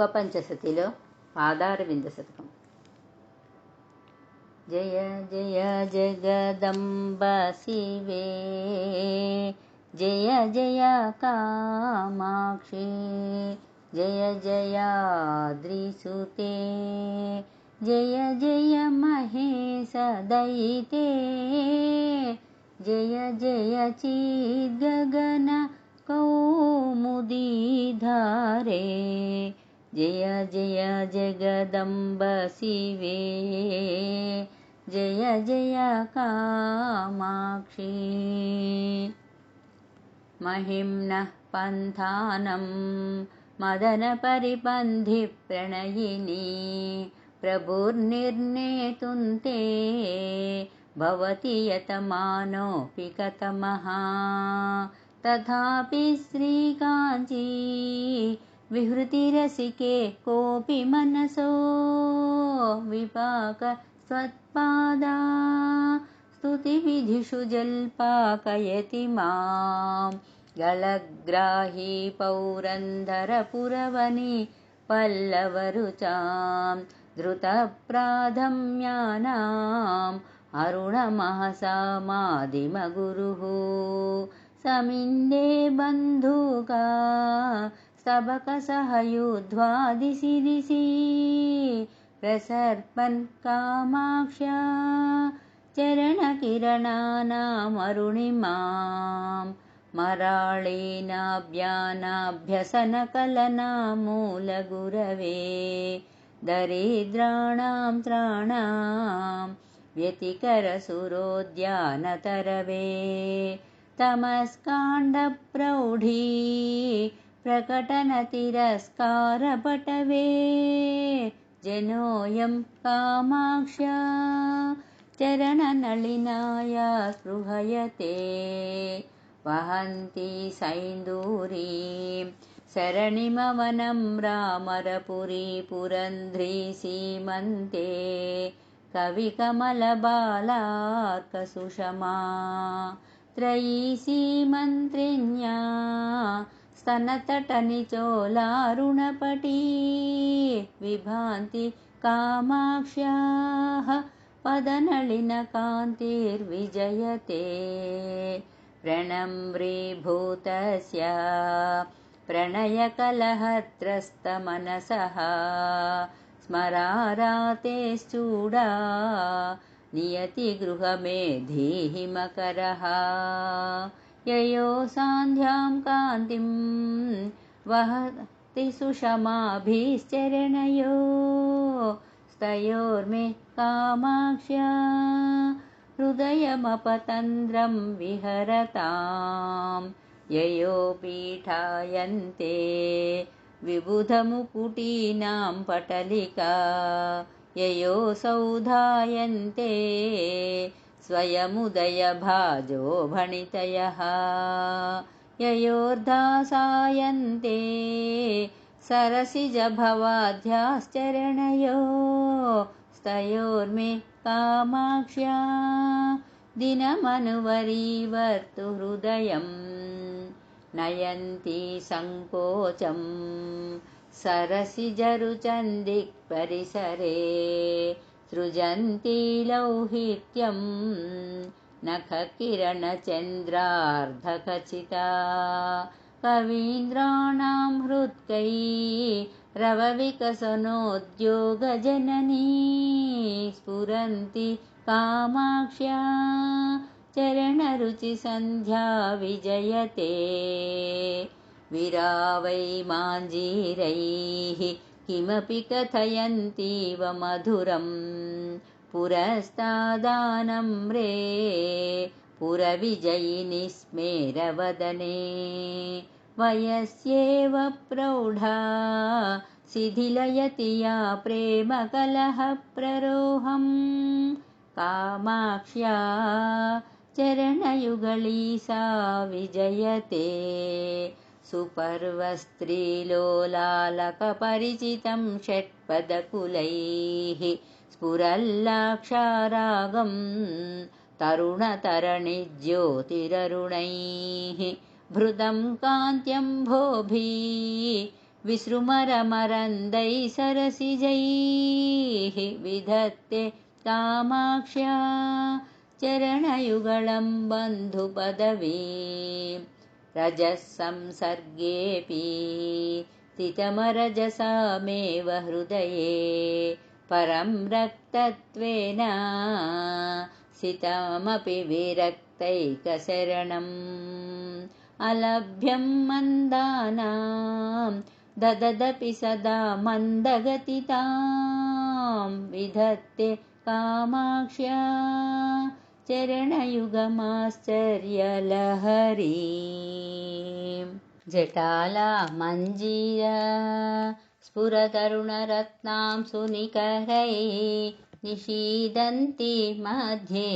నవపంచశతిలో పాదారవింద శతకం. జయ జయ జగదంబ శివే, జయ జయ కామాక్షి, జయ జయాద్రిసుతే, జయ జయ మహేశ దయితే, జయ జయ చిద్గగన కౌముదీధారే, జయ జయ జగదంబ శివే, జయ జయ కామాక్షి. మహిమ్నః పంథానం మదన పరిపంధి ప్రణయిని, ప్రభుర్నిర్ణేతుం తే భవతి యతమానోऽపి కతమః. తథాపి శ్రీకాంచీ విహృతిరసికే కోపి మనసో, విపాక స్వత్పాదా స్తుతివిధిషు జల్పాకయతి మాం. గళగ్రాహీ పౌరంధరపురవని పల్లవరుచాం, ధృతప్రాధమ్యానాం అరుణమహసామాదిమగురుః. సమిందే బంధూకా స్తబక సహయూధ్వాదిశి దిశి, ప్రసర్పన్ కామాక్ష్యా చరణకిరణానామరుణిమాం. మరాళీనాభ్యానాభ్యసనకలనామూలగురవే, దరిద్రాణాం త్రాణాం వ్యతికరసురోద్యానతరవే. తమస్కాండప్రౌఢీ ప్రకటనతిరస్కారపటవే, జనోయం కామాక్ష్యా చరణనళినాయా స్పృహయతే. వహంతి సైందూరీం సరణిమవనం రామరపురీ పురంధ్రీ సీమంతే, కవికమలబాలార్కసుషమా త్రయీ సీమంత్రిణ్యా స్తనతటనిచోలారుణపటీ. విభాంతి కామాక్ష్యాః పదనళినకాంతిర్విజయతే, ప్రణమ్రీభూతస్య ప్రణయకలహత్రస్తమనసః. స్మరారాतेश्चूडा నియతిగృహమేధీః మకరః. యయో సాంధ్యాం కాంతిం వహతి సుషమాభిశ్చరణయో, స్తయోర్మే కామాక్ష్యా హృదయమపతంద్రం విహరతాం. యయో పీఠాయంతే విబుధముకుటీనాం పటలికా, యయో సౌధాయంతే స్వయముదయభాజో భణితయః. యయోర్ధాసాయంతే సరసిజభవాధ్యాశ్చరణయో, స్తయోర్మే కామాక్ష్యా దినమనువరీవర్తు హృదయం. నయంతి సంకోచం సరసిజరుచందిక్పరిసరే, సృజంతి లౌహిత్యం నఖకిరణచంద్రార్ధఖచితా. కవీంద్రాణాం హృత్కైరవవికసనోద్యోగజననీ, స్ఫురంతి కామాక్ష్యా చరణరుచిసంధ్యా విజయతే. విరావై మాంజీరైః కిమపి కథయంतीव మధురం, పురస్తాదానమ్రే పురవిజయిని స్మేరవదనే. వయస్యేవ ప్రౌఢా శిథిలయతి యా ప్రేమకలహప్రరోహం, కామాక్ష్యా చరణయుగళీ సా విజయతే. సుపర్వస్త్రీలోలాలకపరిచితం షట్పదకులైః, స్ఫురల్లాక్షారాగం తరుణతరణిజ్యోతిరరుణైః. భృతం కాంత్యంభోభిः विसृमरमरन्दै सरसिजैः विधत्ते कामाक्ष्या चरणयुगलं बन्धुपदवीं रजः संसर्गेऽपि तितमरजसामेव हृदये परं रक्तत्वेन सितमपि विरक्तैकशरणम् अलभ्यं मन्दानां दददपि सदा मन्दगतितां विधत्ते कामाक्ष्या चरणयुगमाश्चर्यलहरीम् जटाला मञ्जीरा स्फुरतरुणरत्नां सुनिकरै निषीदन्ति मध्ये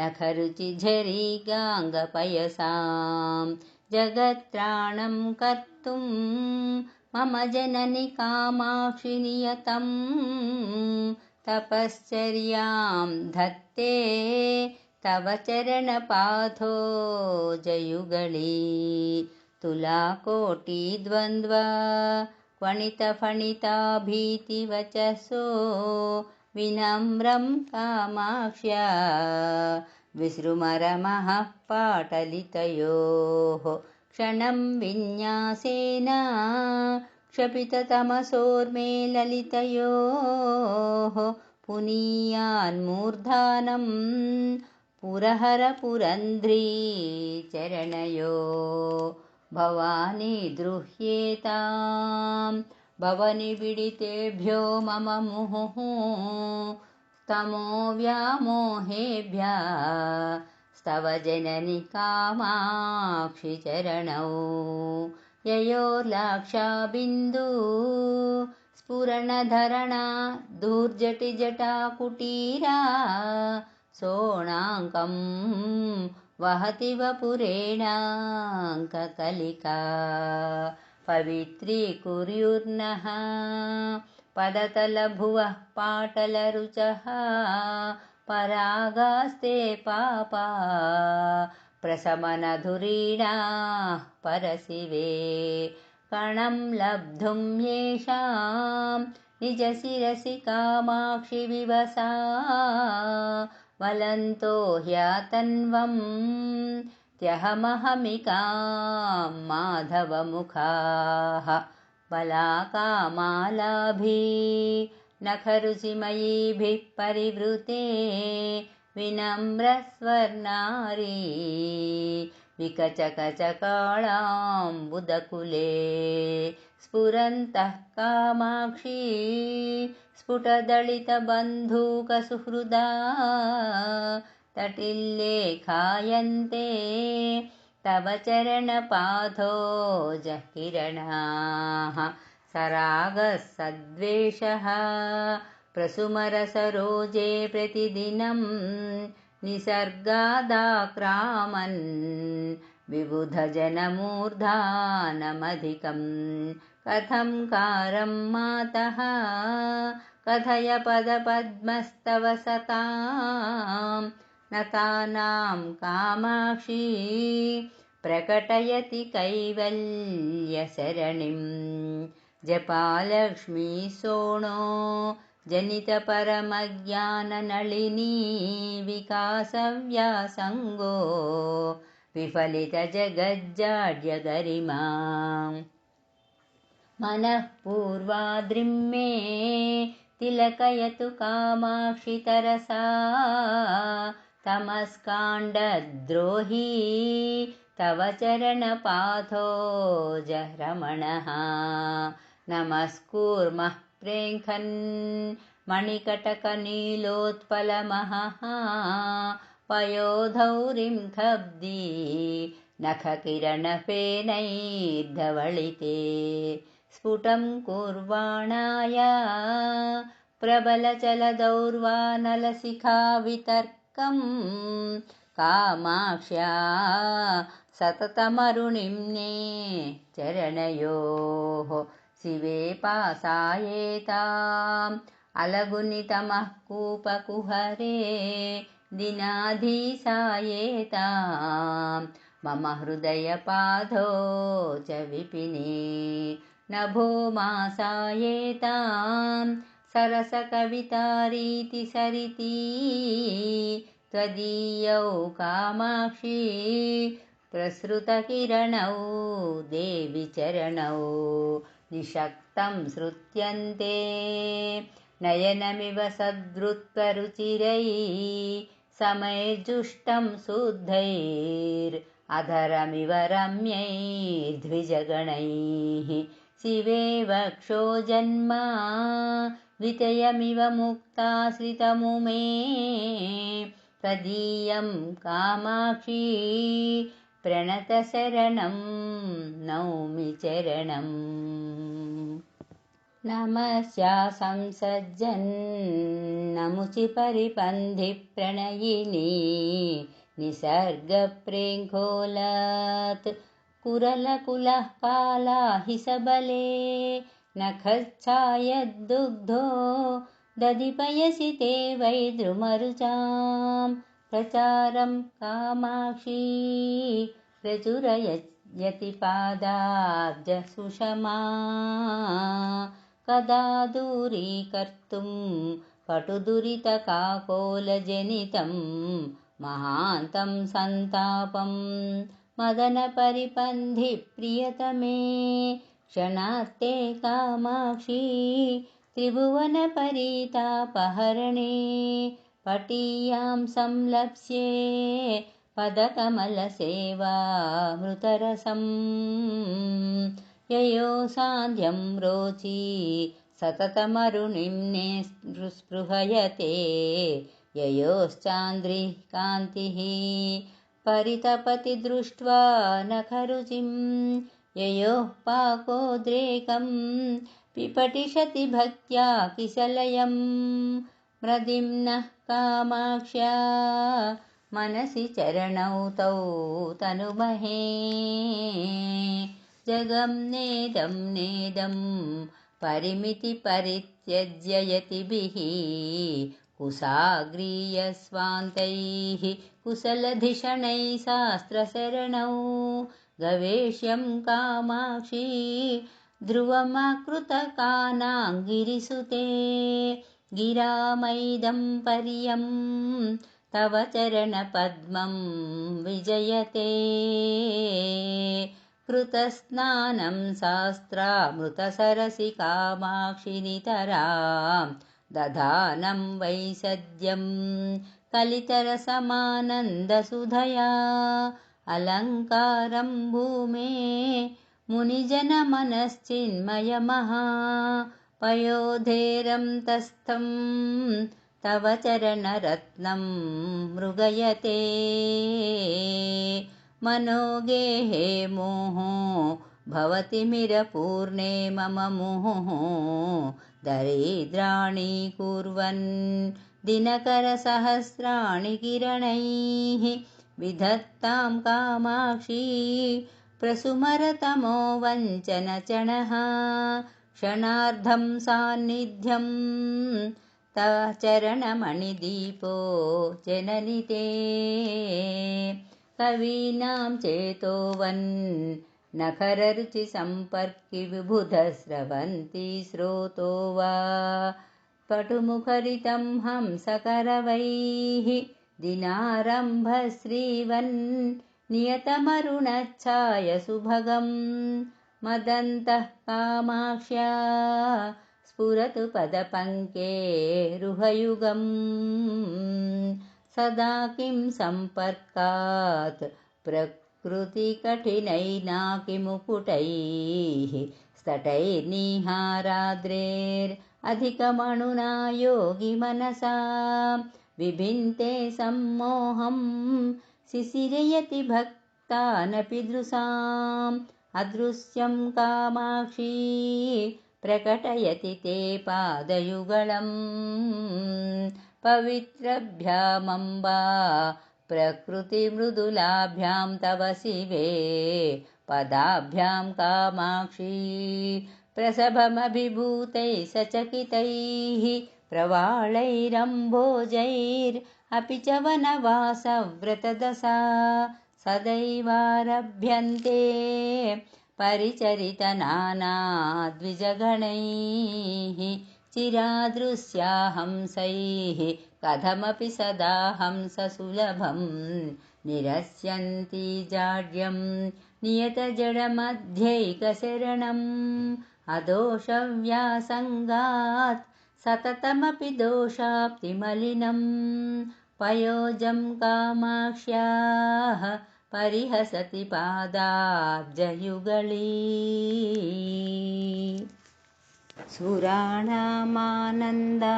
नखरुचिझरी गाङ्गपयसां जगत्त्राणं कर्तुं मम जननि कामाक्षि नियतं तपश्चर्यां धत्ते तव चरणपाथो जयुगली तुलाकोटिद्वन्द्व क्वणितफणिता भीतिवचसो विनम्रं कामाक्ष्या विसृमरमः पाटलितयोः क्षणं विन्यासेन क्षपिततमसोर्मे ललितयोः पुनीयान्मूर्धानं पुरहरपुरन्ध्री चरणयो भवानी द्रुह्येतां भवनिबिडितेभ्यो मम मुहुः तमो व्यामोहेभ्यः स्तव जननि कामाक्षि चरणौ ययोर्लाक्षाबिन्दु स्फुरणधरणा धूर्जटिजटा कुटीरा सोणाङ्कं वहति वपुरेणाङ्ककलिका पवित्रीकुर्युर्नः पदतलभुवः पाटलरुचः परागास्ते पापा प्रशमनधुरीणाः परशिवे कणं लब्धुं येषां निजशिरसि कामाक्षि विवसा वलन्तो ह्यातन्वं त्यहमहमिकां माधवमुखाः बलाकामालाभि नखरुचिमयीभिः परिवृते विनम्रस्वर्णारी विकचकचकाळाम्बुदकुले स्फुरन्तः कामाक्षी स्फुटदलितबन्धूकसुहृदा तटिल्लेखायन्ते तव चरणपाथोजः किरणाः सरागः सद्वेषः प्रसुमरसरोजे प्रतिदिनं निसर्गादाक्रामन् विबुधजनमूर्धानमधिकं कथं कारं मातः कथय पदपद्मस्तव सतां नतानां कामाक्षी प्रकटयति कैवल्यसरणिं जपालक्ष्मी सोणो जनितपरमज्ञाननलिनी विकासव्यासङ्गो विफलितजगज्जाड्यगरिमा मनःपूर्वाद्रिं मे तिलकयतु कामाक्षि तरसा तमस्काण्डद्रोही तव चरणपाथोजरमणः नमस्कुर्मः प्रेङ्खन् मणिकटकनीलोत्पलमहः पयोधौरिं खब्दी नखकिरणफेनैर्धवलिते स्फुटं कुर्वाणाय प्रबलचलदौर्वानलशिखावितर्कं कामाक्ष्या सततमरुणिम्ने चरणयोः शिवे पासायेताम् अलगुनितमः कूपकुहरे दिनाधीसायेतां मम हृदयपाधो च विपिने नभो मासायेतां सरसकवितारीति सरिती त्वदीयौ कामाक्षी प्रसृतकिरणौ देवि चरणौ निषक्तं श्रुत्यन्ते नयनमिव सद्रुत्वरुचिरैः समैर्जुष्टं शुद्धैरधरमिव रम्यैर्द्विजगणैः शिवे वक्षोजन्मा द्वितयमिव मुक्ताश्रितमुमे त्वदीयं कामाक्षी प्रणतशरणं नौमि चरणम्। नमस्यासं सज्जन्नमुचि परिपन्थिप्रणयिनी निसर्गप्रेङ्खोलात् कुरलकुलः काला हि सबले नखच्छायद्दुग्धो दधिपयसि ते वै द्रुमरुचां प्रचारं कामाक्षी प्रचुरयति पादाब्जसुषमा कदा दूरीकर्तुं पटुदुरितकाकोलजनितं महान्तं सन्तापं मदनपरिपन्थिप्रियतमे क्षणार्ते कामाक्षी त्रिभुवनपरितापहरणे पटीयां संलप्स्ये पदकमलसेवामृतरसं ययो सान्ध्यं रोचि सततमरुणिम्ने स्पृहयते ययोश्चान्द्रिः कान्तिः परितपति दृष्ट्वा नखरुचिं ययोः पाकोद्रेकं पिपटिषति भक्त्या किसलयं मृदिम्नः कामाक्ष्या मनसि चरणौ तौ तनुमहे जगं नेदं नेदं परिमितिपरित्यज्य यतिभिः कुशाग्रीयस्वान्तैः कुशलधिषणैः शास्त्रशरणौ गवेष्यं कामाक्षी ध्रुवमाकृतकानाङ्गिरिसुते गिरामैदं पर्यं तव चरणपद्मं विजयते कृतस्नानं शास्त्रामृतसरसि कामाक्षि नितरां दधानं वै सद्यं कलितरसमानन्दसुधया अलङ्कारं भूमे मुनिजनमनश्चिन्मयमः पयोधेरं तस्थं तव चरणरत्नं मृगयते मनोगेहे मोहो भवति मिरपूर्णे मम मुहुः दरिद्राणि कुर्वन् दिनकरसहस्राणि किरणैः विधत्तां कामाक्षी प्रसुमरतमो वञ्चनचणः क्षणार्धं सान्निध्यं तव चरणमणिदीपो जननि ते कवीनां चेतोवन् नखररुचिसम्पर्कि विबुधस्रवन्ति स्रोतो वा पटुमुखरितं हंसकरवैः दिनारम्भश्रीवन् नियतमरुणच्छाय सुभगं मदन्तः कामाक्ष्या स्फुरतु पदपङ्केरुहयुगम् सदा किं सम्पर्कात् प्रकृतिकठिनैनाकिमुकुटैः स्तटैर्निहाराद्रेरधिकमणुना योगिमनसा विभिन्ते सम्मोहं शिशिरयति भक्तानपि दृशाम् अदृश्यं कामाक्षी प्रकटयति ते पादयुगळं पवित्रभ्यामम्बा प्रकृतिमृदुलाभ्यां तव शिवे पदाभ्यां कामाक्षी प्रसभमभिभूतैः सचकितैः प्रवाळैरम्भोजैरपि च वनवासव्रतदशा सदैवारभ्यन्ते परिचरितनानाद्विजगणैः चिरादृश्या हंसैः कथमपि सदा हंससुलभं निरस्यन्ति जाड्यं नियतजडमध्यैकशरणम् अदोषव्यासङ्गात् सततमपि दोषाप्तिमलिनं पयोजं कामाक्ष्याः परिहसति पादाब्जयुगळी सुराणामानन्दा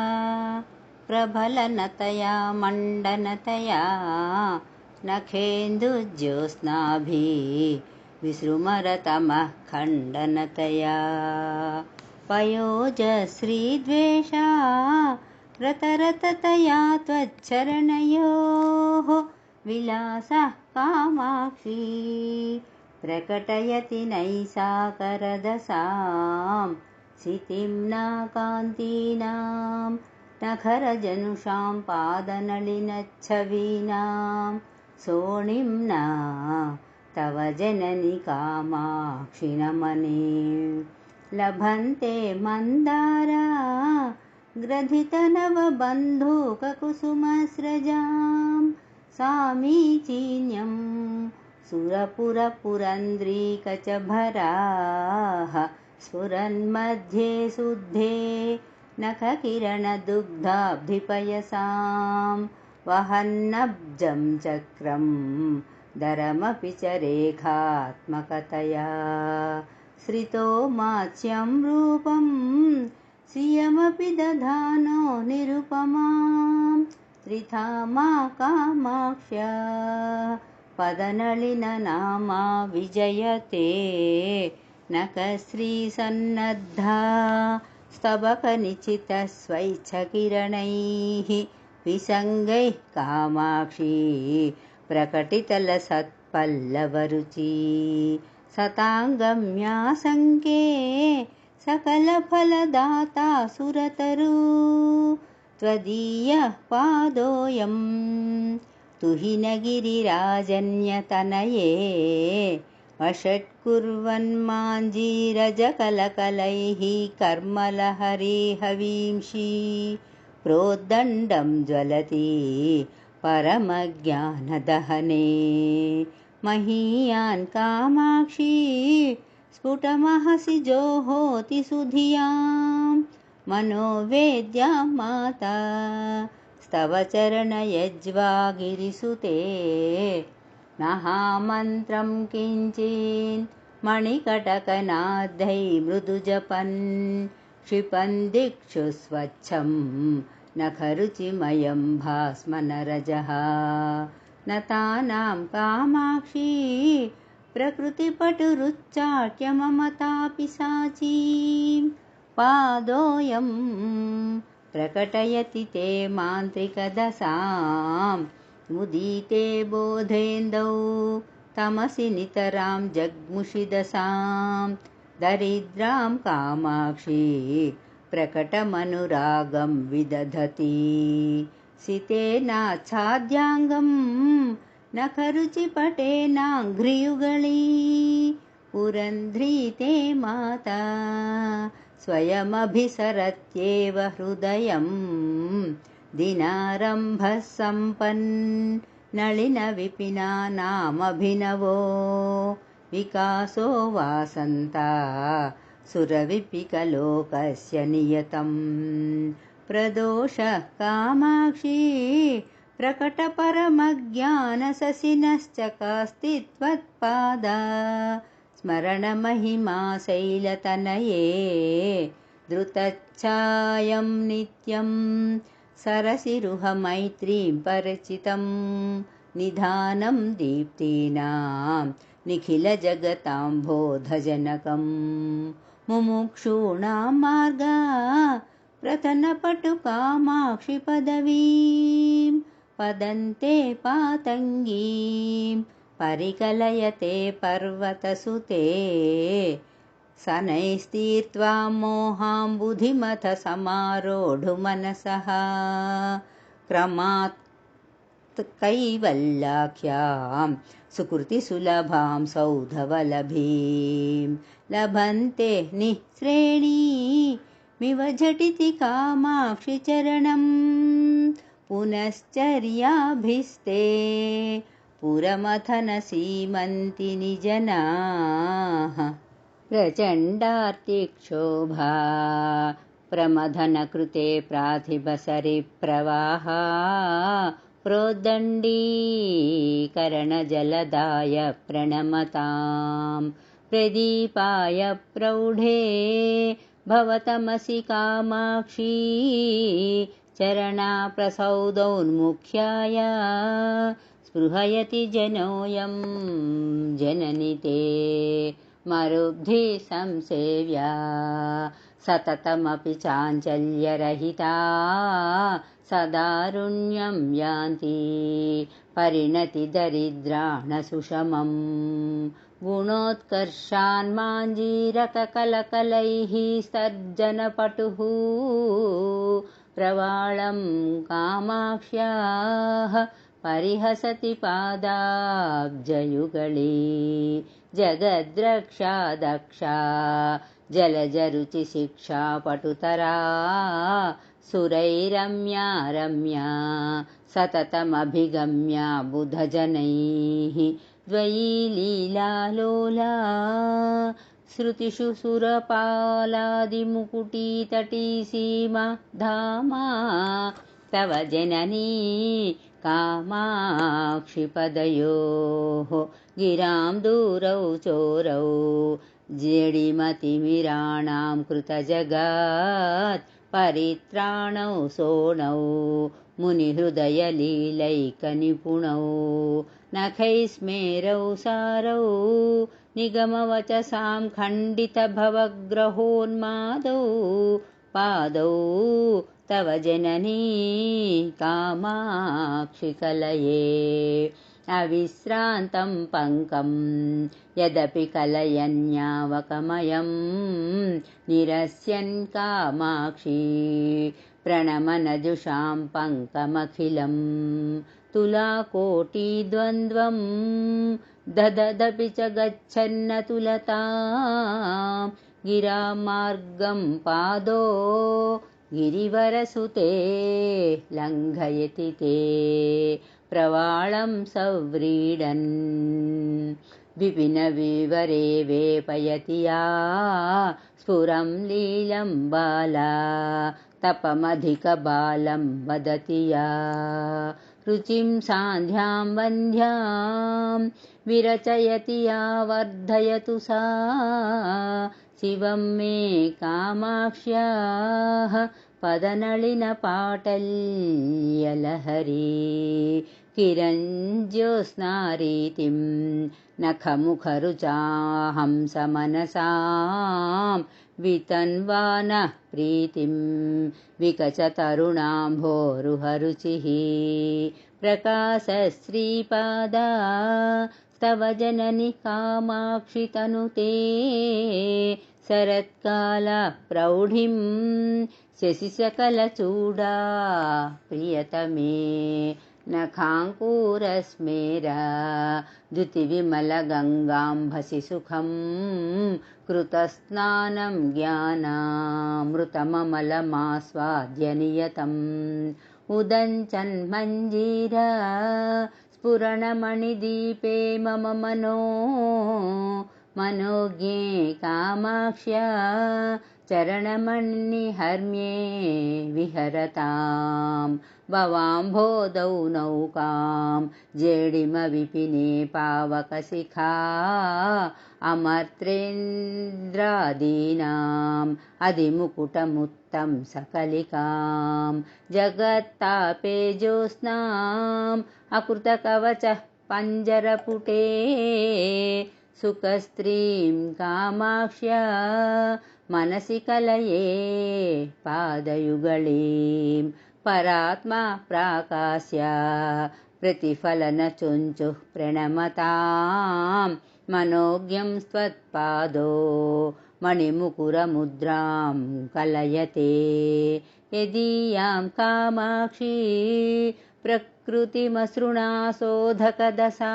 प्रबलनतया मण्डनतया नखेन्दुज्योत्स्नाभिः विसृमरतमः खण्डनतया पयोजश्रीद्वेषा रतरततया त्वच्चरणयोः विलासः कामाक्षी प्रकटयति नैसाकरदसां सितिं नाकान्तीनां नखरजनुषां पादनलिनच्छवीनां सोणिम्ना तव जननि कामाक्षि नमने लभन्ते मन्दारा ग्रथितनवबन्धूककुसुमस्रजां सामीचीन्यं सुरपुरपुरन्द्रीकचभराः स्फुरन्मध्ये शुद्धे नखकिरणदुग्धाब्धिपयसां वहन्नब्जं चक्रं दरमपि च रेखात्मकतया श्रितो मात्स्यं रूपं श्रियमपि दधानो निरुपमां त्रिधामा कामाक्ष्या पदनलिननामा विजयते नखश्रीसन्नद्धा स्तबकनिचितस्वैच्छकिरणैः विसङ्गैः कामाक्षी प्रकटितलसत्पल्लवरुचि सताङ्गम्यासङ्के सकलफलदाता सुरतरु त्वदीयः पादोऽयं तुहिनगिरिराजन्यतनये वषट्कुर्वन्माञ्जीरजकलकलैः कर्मलहरी हवींषि प्रोद्दण्डं ज्वलति परमज्ञानदहने महीयान् कामाक्षी स्फुटमहसि जोहोति सुधियां मनोवेद्या माता स्तव चरणयज्वा गिरिसुते नहामन्त्रं किञ्चिन् मणिकटकनादै मृदुजपन् क्षिपन् दिक्षु स्वच्छं नखरुचिमयं भास्मनरजः नतानां कामाक्षी प्रकृतिपटुरुच्चाट्य ममतापि साचीं पादोऽयं प्रकटयति ते मान्त्रिकदशां मुदीते बोधेन्दौ तमसि नितरां जग्मुषिदशां दरिद्रां कामाक्षी प्रकटमनुरागं विदधति सितेनाच्छाद्याङ्गं नखरुचिपटेनाङ्घ्रियुगळी पुरन्ध्री ते माता स्वयमभिसरत्येव हृदयं दिनारम्भः सम्पन् नलिनविपिनानामभिनवो विकासो वासन्ता सुरविपिकलोकस्य नियतं प्रदोषः कामाक्षी प्रकटपरमज्ञानशशिनश्चकास्ति त्वत्पादा स्मरणमहिमा शैलतनये धृतच्छायं नित्यं सरसिरुहमैत्रीं परिचितं निधानं दीप्तीनां निखिलजगतां बोधजनकं मुमुक्षूणां मार्गा प्रथनपटुकामाक्षि पदवीं पदन्ते पातङ्गीं परिकलयते पर्वतसुते शनैस्तीर्त्वा मोहाम्बुधिमथ समारोढुमनसः क्रमात् कैवल्याख्यां सुकृतिसुलभां सौधवलभीं लभन्ते निःश्रेणीमिव झटिति कामाक्षि चरणं पुनश्चर्याभिस्ते पुरमथन सीमन्ति निजनाः प्रचण्डार्तिक्षोभा प्रमथनकृते प्राथिबसरिप्रवाहा प्रोद्दण्डीकरणजलदाय प्रणमतां प्रदीपाय प्रौढे भवतमसि कामाक्षी चरणाप्रसौदोन्मुख्याय स्पृहयति जनोऽयं जननि ते मरुब्धि संसेव्या सततमपि चाञ्चल्यरहिता सदारुण्यं यान्ति परिणतिदरिद्राणसुषमं गुणोत्कर्षान्माञ्जीरककलकलैः स्तर्जनपटुः प्रवाळं कामाक्ष्याः परिहसति पादाब्जयुगळे जगद्रक्षा दक्षा जलजरुचिशिक्षा पटुतरा सुरैरम्या रम्या सततमभिगम्या बुधजनैः द्वयी लीलालोला श्रुतिषु सुरपालादिमुकुटीतटी सीमा धामा तव जननी कामाक्षिपदयोः गिरां दूरौ चोरौ जडिमतिमिराणां कृतजगात् परित्राणौ सोणौ मुनिहृदयलीलैकनिपुणौ नखैस्मेरौ सारौ निगमवचसां खण्डितभवग्रहोन्मादौ पादौ तव जननी कामाक्षिकलये अविश्रान्तं पङ्कं यदपि कलयन्यावकमयं निरस्यन् कामाक्षी प्रणमनजुषां पङ्कमखिलं तुलाकोटिद्वन्द्वं दददपि च गच्छन्नतुलतां गिरामार्गं पादो गिरिवरसुते लङ्घयति ते प्रवाळं सव्रीडन् विपिनविवरे वेपयति या स्फुरं लीलं बाला तपमधिकबालं वदति या रुचिं सान्ध्यां वन्ध्यां विरचयति या वर्धयतु सा शिवं मे कामाक्ष्याः पदनलिनपाटल्यलहरी किरञ्ज्योत्स्नारीतिं नखमुखरुचाहंसमनसां वितन्वानः प्रीतिं विकचतरुणाम्भोरुहरुचिः प्रकाशश्रीपादा तव जननि कामाक्षि तनुते शरत्काला प्रौढिं शशिशकलचूडा प्रियतमे नखाङ्कुरस्मेरा द्युतिविमलगङ्गाम्भसि सुखं कृतस्नानं ज्ञानामृतममलमास्वाद्य नियतम् उदञ्चन्मञ्जीरा स्फुरणमणिदीपे मम मनोज्ञे कामाक्ष्या चरणमणिहर्म्ये विहरतां भवाम्भोदौ नौकां जेडिमविपिने पावकशिखा अमर्त्रेन्द्रादीनाम् अधिमुकुटमुत्तं सकलिकां जगत्तापे ज्योत्स्नाम् अकृतकवचः पञ्जरपुटे सुखस्त्रीं कामाक्ष्या मनसि कलये पादयुगळीं परात्मा प्राकास्या प्रतिफलनचुञ्चुः प्रणमतां मनोज्ञं त्वत्पादो मणिमुकुरमुद्रां कलयते यदीयां कामाक्षी प्रकृतिमसृणासोधकदशा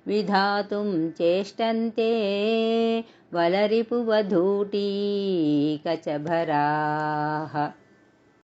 विधातुं चेष्टन्ते वलरिपुवधूटी कचभराः